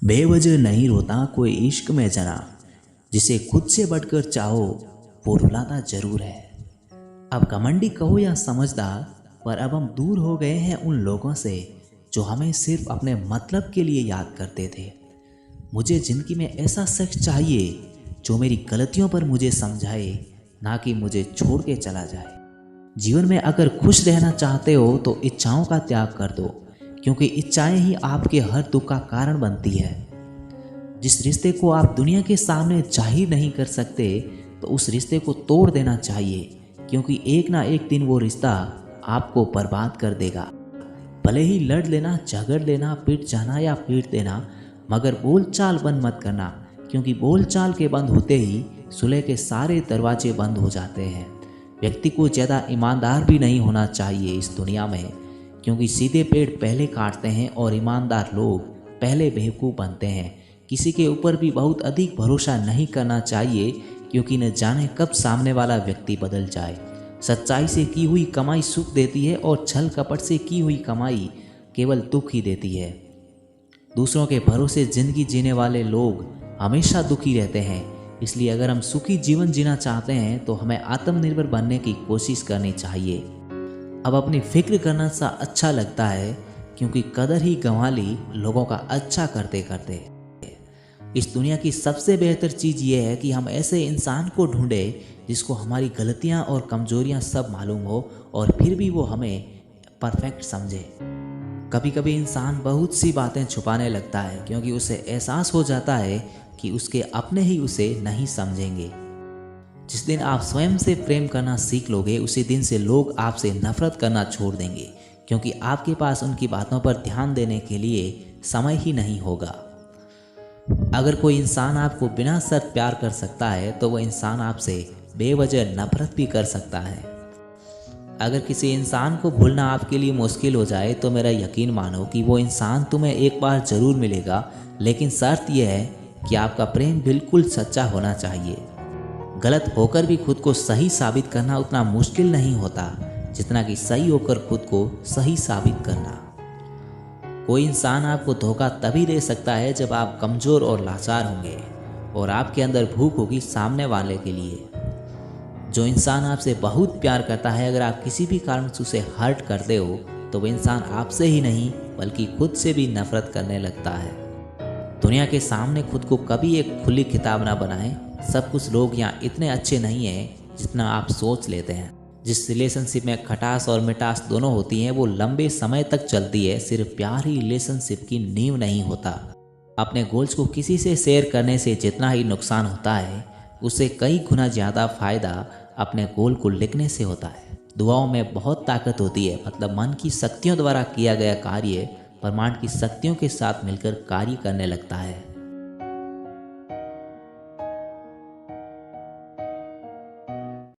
बेवजह नहीं रोता कोई इश्क में जना, जिसे खुद से बढ़कर चाहो वो रुलाता जरूर है। अब घमंडी कहो या समझदार, पर अब हम दूर हो गए हैं उन लोगों से जो हमें सिर्फ अपने मतलब के लिए याद करते थे। मुझे जिंदगी में ऐसा शख्स चाहिए जो मेरी गलतियों पर मुझे समझाए, ना कि मुझे छोड़ के चला जाए। जीवन में अगर खुश रहना चाहते हो तो इच्छाओं का त्याग कर दो, क्योंकि इच्छाएं ही आपके हर दुख का कारण बनती है। जिस रिश्ते को आप दुनिया के सामने जाहिर नहीं कर सकते तो उस रिश्ते को तोड़ देना चाहिए, क्योंकि एक ना एक दिन वो रिश्ता आपको बर्बाद कर देगा। भले ही लड़ लेना, झगड़ लेना, पिट जाना या पीट देना, मगर बोलचाल बंद मत करना, क्योंकि बोलचाल के बंद होते ही सुलह के सारे दरवाजे बंद हो जाते हैं। व्यक्ति को ज़्यादा ईमानदार भी नहीं होना चाहिए इस दुनिया में, क्योंकि सीधे पेड़ पहले काटते हैं और ईमानदार लोग पहले बेवकूफ़ बनते हैं। किसी के ऊपर भी बहुत अधिक भरोसा नहीं करना चाहिए, क्योंकि न जाने कब सामने वाला व्यक्ति बदल जाए। सच्चाई से की हुई कमाई सुख देती है और छल कपट से की हुई कमाई केवल दुख ही देती है। दूसरों के भरोसे जिंदगी जीने वाले लोग हमेशा दुखी रहते हैं। इसलिए अगर हम सुखी जीवन जीना चाहते हैं तो हमें आत्मनिर्भर बनने की कोशिश करनी चाहिए। अब अपनी फिक्र करना सा अच्छा लगता है, क्योंकि कदर ही गंवा ली लोगों का अच्छा करते करते। इस दुनिया की सबसे बेहतर चीज़ ये है कि हम ऐसे इंसान को ढूंढें जिसको हमारी गलतियाँ और कमजोरियाँ सब मालूम हो और फिर भी वो हमें परफेक्ट समझे। कभी कभी इंसान बहुत सी बातें छुपाने लगता है, क्योंकि उसे एहसास हो जाता है कि उसके अपने ही उसे नहीं समझेंगे। जिस दिन आप स्वयं से प्रेम करना सीख लोगे, उसी दिन से लोग आपसे नफरत करना छोड़ देंगे, क्योंकि आपके पास उनकी बातों पर ध्यान देने के लिए समय ही नहीं होगा। अगर कोई इंसान आपको बिना शर्त प्यार कर सकता है तो वह इंसान आपसे बेवजह नफरत भी कर सकता है। अगर किसी इंसान को भूलना आपके लिए मुश्किल हो जाए तो मेरा यकीन मानो कि वो इंसान तुम्हें एक बार ज़रूर मिलेगा, लेकिन शर्त यह है कि आपका प्रेम बिल्कुल सच्चा होना चाहिए। गलत होकर भी खुद को सही साबित करना उतना मुश्किल नहीं होता जितना कि सही होकर खुद को सही साबित करना। कोई इंसान आपको धोखा तभी दे सकता है जब आप कमज़ोर और लाचार होंगे और आपके अंदर भूख होगी सामने वाले के लिए। जो इंसान आपसे बहुत प्यार करता है, अगर आप किसी भी कारण से उसे हर्ट करते हो तो वह इंसान आपसे ही नहीं बल्कि खुद से भी नफरत करने लगता है। दुनिया के सामने खुद को कभी एक खुली किताब ना बनाएं। सब कुछ लोग यहाँ इतने अच्छे नहीं हैं जितना आप सोच लेते हैं। जिस रिलेशनशिप में खटास और मिठास दोनों होती हैं वो लंबे समय तक चलती है। सिर्फ प्यार ही रिलेशनशिप की नींव नहीं होता। अपने गोल्स को किसी से शेयर करने से जितना ही नुकसान होता है, उससे कई गुना ज़्यादा फायदा अपने गोल को लिखने से होता है। दुआओं में बहुत ताकत होती है, मतलब मन की शक्तियों द्वारा किया गया कार्य ब्रह्मांड की शक्तियों के साथ मिलकर कार्य करने लगता है।